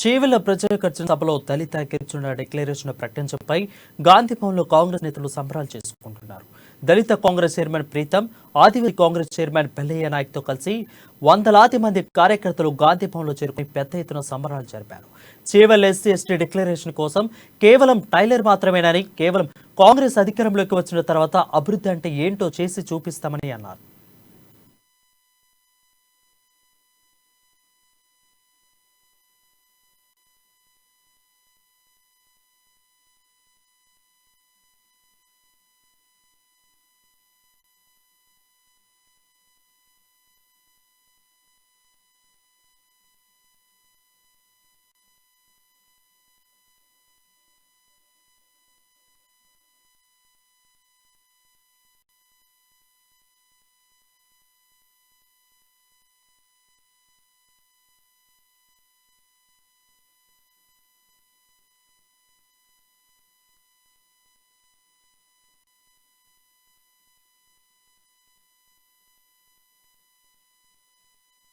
చేవెళ్ల ప్రజాకర్షణ సభలో దళిత గిరిజన డిక్లరేషన్ ప్రకటించడంపై గాంధీ భవన్లో కాంగ్రెస్ నేతలు సంబరాలు చేసుకుంటున్నారు. దళిత కాంగ్రెస్ చైర్మన్ ప్రీతం, ఆదివాసీ కాంగ్రెస్ చైర్మన్ పెల్లయ్య నాయక్తో కలిసి వందలాది మంది కార్యకర్తలు గాంధీ భవన్లో చేరుకుని పెద్ద ఎత్తున సంబరాలు జరిపారు. చేవెళ్ల ఎస్సీ ఎస్టీ డిక్లరేషన్ కోసం కేవలం టైలర్ మాత్రమేనని, కేవలం కాంగ్రెస్ అధికారంలోకి వచ్చిన తర్వాత అభివృద్ధి అంటే ఏంటో చేసి చూపిస్తామని అన్నారు.